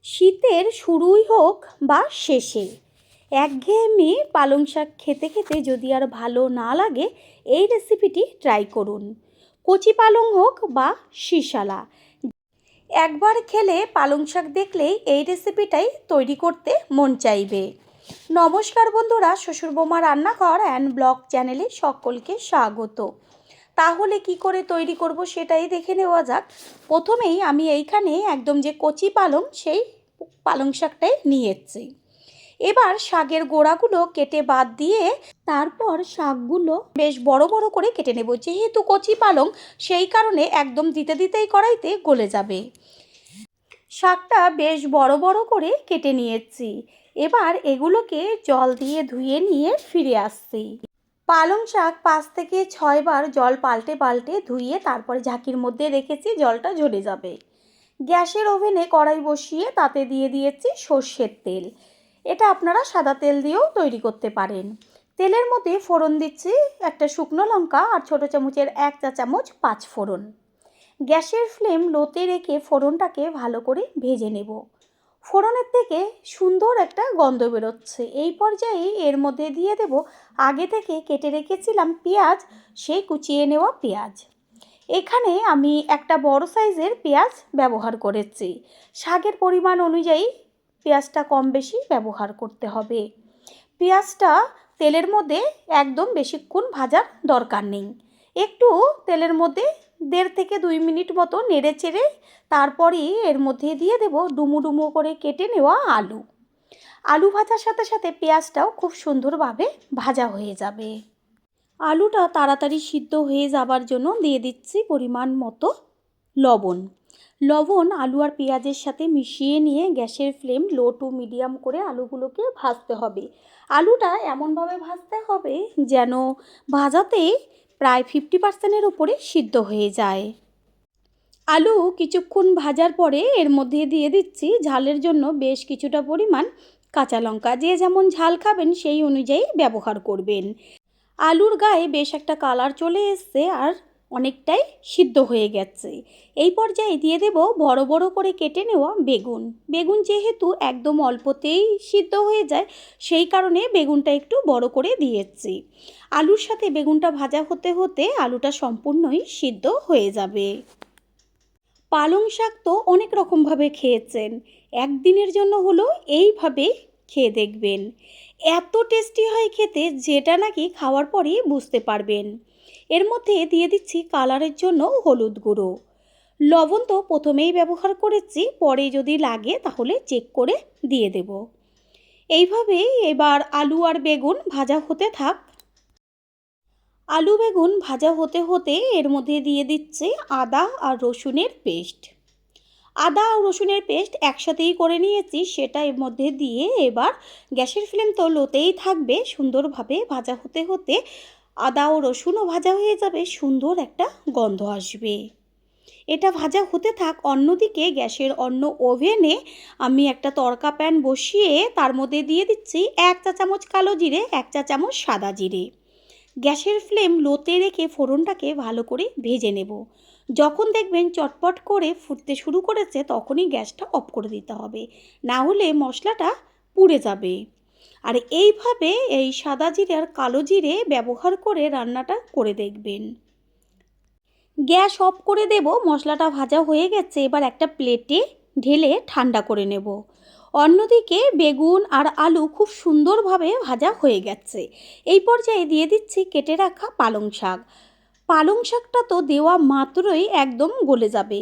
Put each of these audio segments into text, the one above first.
শীতের শুরুই হোক বা শেষে একঘেয়েমি পালং শাক খেতে খেতে যদি আর ভালো না লাগে, এই রেসিপিটি ট্রাই করুন। কচি পালং হোক বা শিশালা, একবার খেলে পালং শাক দেখলেই এই রেসিপিটাই তৈরি করতে মন চাইবে। নমস্কার বন্ধুরা, শ্বশুর বৌমা রান্নাঘর অ্যান্ড ব্লগ চ্যানেলে সকলকে স্বাগত। তাহলে কি করে তৈরি করব সেটাই দেখে নেওয়া যাক। প্রথমেই আমি এইখানে একদম যে কচি পালং, সেই পালং শাকটাই নিয়েছি। এবার শাকের গোড়াগুলো কেটে বাদ দিয়ে তারপর শাকগুলো বেশ বড় বড় করে কেটে নেব। যেহেতু কচি পালং, সেই কারণে একদম দিতে দিতেই কড়াইতে গলে যাবে। শাকটা বেশ বড় বড় করে কেটে নিয়েছি। এবার এগুলোকে জল দিয়ে ধুয়ে নিয়ে ফিরে আসছি। পালং শাক 5 থেকে 6 বার জল পাল্টে পাল্টে ধুয়ে তারপরে ঝাঁকির মধ্যে রেখেছি, জলটা ঝরে যাবে। গ্যাসের ওভেনে কড়াই বসিয়ে তাতে দিয়ে দিয়েছি সর্ষের তেল। এটা আপনারা সাদা তেল দিয়েও তৈরি করতে পারেন। তেলের মধ্যে ফোড়ন দিচ্ছি একটা শুকনো লঙ্কা আর ছোটো চামচের 1 চা চামচ 5 ফোড়ন। গ্যাসের ফ্লেম লোতে রেখে ফোড়নটাকে ভালো করে ভেজে নেব। ফোড়নের থেকে সুন্দর একটা গন্ধ বেরোচ্ছে। এই পর্যায়ে এর মধ্যে দিয়ে দেব আগে থেকে কেটে রেখেছিলাম পেঁয়াজ, সেই কুচিয়ে নেওয়া পেঁয়াজ। এখানে আমি একটা বড় সাইজের পেঁয়াজ ব্যবহার করেছি। শাকের পরিমাণ অনুযায়ী পেঁয়াজটা কম বেশি ব্যবহার করতে হবে। পেঁয়াজটা তেলের মধ্যে একদম বেশিক্ষণ ভাজার দরকার নেই। একটু তেলের মধ্যে 1.5 থেকে 2 মিনিট মতো নেড়ে চেড়ে তারপরেই এর মধ্যে দিয়ে দেব ডুমো ডুমো করে কেটে নেওয়া আলু। আলু ভাজার সাথে সাথে পেঁয়াজটাও খুব সুন্দরভাবে ভাজা হয়ে যাবে। আলুটা তাড়াতাড়ি সিদ্ধ হয়ে যাবার জন্য দিয়ে দিচ্ছি পরিমাণ মতো লবণ। লবণ আলু আর পেঁয়াজের সাথে মিশিয়ে নিয়ে গ্যাসের ফ্লেম লো টু মিডিয়াম করে আলুগুলোকে ভাজতে হবে। আলুটা এমনভাবে ভাজতে হবে যেন ভাজাতে প্রায় 50%-এর উপরে সিদ্ধ হয়ে যায়। আলু কিছুক্ষণ ভাজার পরে এর মধ্যে দিয়ে দিচ্ছি ঝালের জন্য বেশ কিছুটা পরিমাণ কাঁচা লঙ্কা। যে যেমন ঝাল খাবেন সেই অনুযায়ী ব্যবহার করবেন। আলুর গায়ে বেশ একটা কালার চলে এসছে আর অনেকটাই সিদ্ধ হয়ে গেছে। এই পর্যায়ে দিয়ে দেব বড় বড় করে কেটে নেওয়া বেগুন। বেগুন যেহেতু একদম অল্পতেই সিদ্ধ হয়ে যায়, সেই কারণে বেগুনটা একটু বড় করে দিয়েছি। আলুর সাথে বেগুনটা ভাজা হতে হতে আলুটা সম্পূর্ণই সিদ্ধ হয়ে যাবে। পালং শাক তো অনেক রকমভাবে খেয়েছেন, একদিনের জন্য হলো এইভাবে খেয়ে দেখবেন। এত টেস্টি হয় খেতে, যেটা নাকি খাওয়ার পরই বুঝতে পারবেন। এর মধ্যে দিয়ে দিচ্ছি কালারের জন্য হলুদ গুঁড়ো। লবণ তো প্রথমেই ব্যবহার করেছি, পরে যদি লাগে তাহলে চেক করে দিয়ে দেব। এইভাবে এবার আলু আর বেগুন ভাজা হতে থাক। আলু বেগুন ভাজা হতে হতে এর মধ্যে দিয়ে দিচ্ছি আদা আর রসুনের পেস্ট। আদা আর রসুনের পেস্ট একসাথেই করে নিয়েছি, সেটা এর মধ্যে দিয়ে এবার গ্যাসের ফ্লেম তো লোতেই থাকবে। সুন্দরভাবে ভাজা হতে হতে আদা ও রসুনও ভাজা হয়ে যাবে, সুন্দর একটা গন্ধ আসবে। এটা ভাজা হতে থাক। অন্যদিকে গ্যাসের অন্য ওভেনে আমি একটা তড়কা প্যান বসিয়ে তার মধ্যে দিয়ে দিচ্ছি 1 চা চামচ কালো জিরে, 1 চা চামচ সাদা জিরে। গ্যাসের ফ্লেম লোতে রেখে ফোড়নটাকে ভালো করে ভেজে নেব। যখন দেখবেন চটপট করে ফুটতে শুরু করেছে তখনই গ্যাসটা অফ করে দিতে হবে, না হলে মশলাটা পুড়ে যাবে। আর এইভাবে এই সাদা জিরে আর কালো জিরে ব্যবহার করে রান্নাটা করে দেখবেন। গ্যাস অফ করে দেব। মশলাটা ভাজা হয়ে গেছে, এবার একটা প্লেটে ঢেলে ঠান্ডা করে নেব। অন্যদিকে বেগুন আর আলু খুব সুন্দরভাবে ভাজা হয়ে গেছে। এই পর্যায়ে দিয়ে দিচ্ছি কেটে রাখা পালং শাক। পালং শাকটা তো দেওয়া মাত্রই একদম গলে যাবে,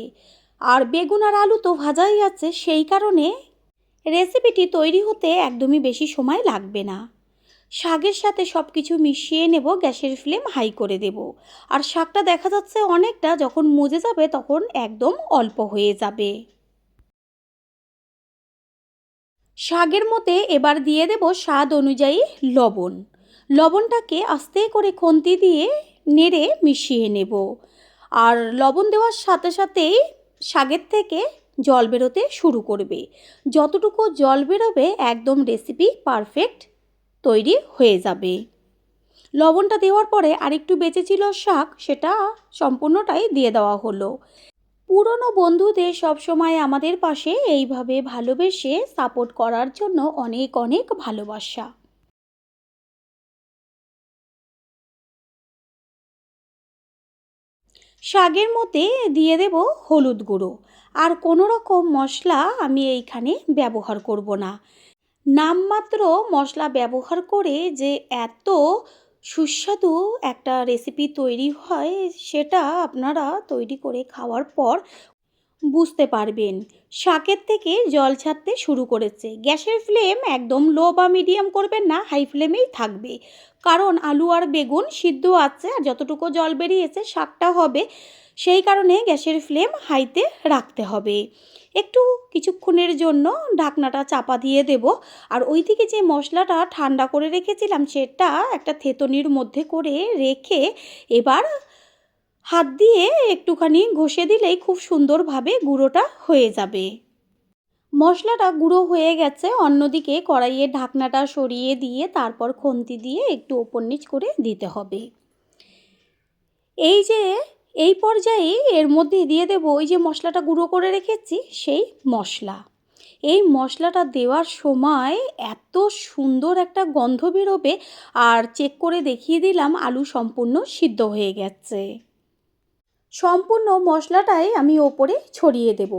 আর বেগুন আর আলু তো ভাজাই আছে, সেই কারণে রেসিপিটি তৈরি হতে একদমই বেশি সময় লাগবে না। শাকের সাথে সব কিছু মিশিয়ে নেব, গ্যাসের ফ্লেম হাই করে দেব। আর শাকটা দেখা যাচ্ছে অনেকটা, যখন মজে যাবে তখন একদম অল্প হয়ে যাবে। শাকের মধ্যে এবার দিয়ে দেব স্বাদ অনুযায়ী লবণ। লবণটাকে আস্তে করে খুন্তি দিয়ে নেড়ে মিশিয়ে নেব। আর লবণ দেওয়ার সাথে সাথেই শাকের থেকে জল বেরোতে শুরু করবে। যতটুকু জল বেরোবে একদম রেসিপি পারফেক্ট তৈরি হয়ে যাবে। লবণটা দেওয়ার পরে আরেকটু বেঁচে ছিল শাক, সেটা সম্পূর্ণটাই দিয়ে দেওয়া হলো। পুরনো বন্ধুদের সবসময় আমাদের পাশে এইভাবে ভালোবেসে সাপোর্ট করার জন্য অনেক অনেক ভালোবাসা। শাকের মধ্যে দিয়ে দেব হলুদ গুঁড়ো, আর কোনো রকম মশলা আমি এইখানে ব্যবহার করব না। নামমাত্র মশলা ব্যবহার করে যে এত সুস্বাদু একটা রেসিপি তৈরি হয়, সেটা আপনারা তৈরি করে খাওয়ার পর বুঝতে পারবেন। শাকের থেকে জল ছাড়তে শুরু করেছে। গ্যাসের ফ্লেম একদম লো বা মিডিয়াম করবেন না, হাই ফ্লেমেই থাকবে। কারণ আলু আর বেগুন সিদ্ধ আছে, আর যতটুকু জল বেরিয়েছে শাকটা হবে, সেই কারণে গ্যাসের ফ্লেম হাইতে রাখতে হবে। একটু কিছুক্ষণের জন্য ঢাকনাটা চাপা দিয়ে দেব। আর ওই থেকে যে মশলাটা ঠান্ডা করে রেখেছিলাম, সেটা একটা থেতনির মধ্যে করে রেখে এবার হাত দিয়ে একটুখানি ঘষে দিলেই খুব সুন্দরভাবে গুঁড়োটা হয়ে যাবে। মশলাটা গুঁড়ো হয়ে গেছে। অন্যদিকে কড়াইয়ের ঢাকনাটা সরিয়ে দিয়ে তারপর খুন্তি দিয়ে একটু ওপর নিচ করে দিতে হবে। এই পর্যায়ে এর মধ্যে দিয়ে দেব ওই যে মশলাটা গুঁড়ো করে রেখেছি, সেই মশলা। এই মশলাটা দেওয়ার সময় এত সুন্দর একটা গন্ধ বেরোবে, আর চেক করে দেখিয়ে দিলাম আলু সম্পূর্ণ সিদ্ধ হয়ে গেছে। সম্পূর্ণ মশলাটাই আমি ওপরে ছড়িয়ে দেব।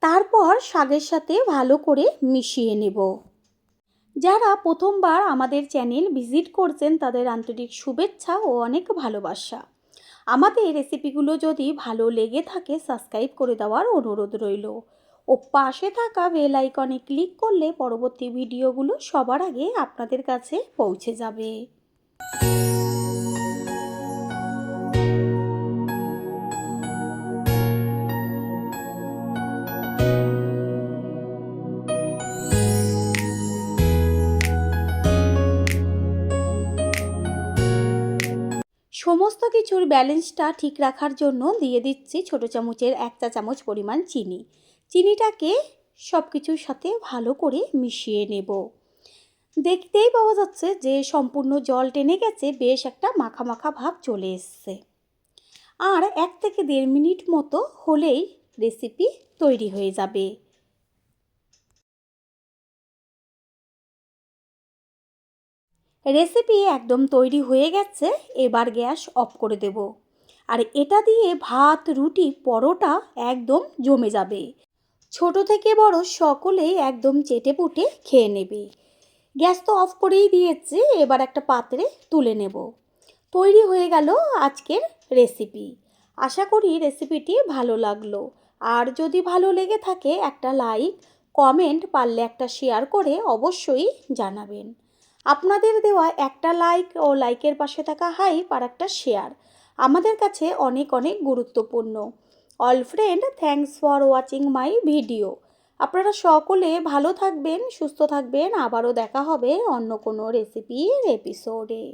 তারপর শাকের সাথে ভালো করে মিশিয়ে নেব। যারা প্রথমবার আমাদের চ্যানেল ভিজিট করছেন, তাদের আন্তরিক শুভেচ্ছা ও অনেক ভালোবাসা। আমাদের রেসিপিগুলো যদি ভালো লেগে থাকে, সাবস্ক্রাইব করে দেওয়ার অনুরোধ রইল। ও পাশে থাকা বেল আইকনে ক্লিক করলে পরবর্তী ভিডিওগুলো সবার আগে আপনাদের কাছে পৌঁছে যাবে। সমস্ত কিছুর ব্যালেন্সটা ঠিক রাখার জন্য দিয়ে দিচ্ছি ছোটো চামচের 1 চা চামচ পরিমাণ চিনি। চিনিটাকে সব কিছুর সাথে ভালো করে মিশিয়ে নেব। দেখতেই পাওয়া যাচ্ছে যে সম্পূর্ণ জল টেনে গেছে, বেশ একটা মাখা মাখা ভাব চলে এসছে। আর 1 থেকে 1.5 মিনিট মতো হলেই রেসিপি তৈরি হয়ে যাবে। রেসিপি একদম তৈরি হয়ে গেছে। এবার গ্যাস অফ করে দেব। আর এটা দিয়ে ভাত, রুটি, পরোটা একদম জমে যাবে। ছোট থেকে বড় সকলেই একদম চেটেপুটে খেয়ে নেবে। গ্যাস তো অফ করেই দিয়েছি, এবার একটা পাত্রে তুলে নেব। তৈরি হয়ে গেল আজকের রেসিপি। আশা করি রেসিপিটি ভালো লাগলো। আর যদি ভালো লেগে থাকে, একটা লাইক, কমেন্ট, পারলে একটা শেয়ার করে অবশ্যই জানাবেন। আপনাদের দেওয়া একটা লাইক ও লাইকের পাশে থাকা হাইপ আর একটা শেয়ার আমাদের কাছে অনেক অনেক গুরুত্বপূর্ণ। All friend, thanks for watching my video. আপনারা সকলে ভালো থাকবেন, সুস্থ থাকবেন। আবারও দেখা হবে অন্য কোনো রেসিপির এপিসোডে।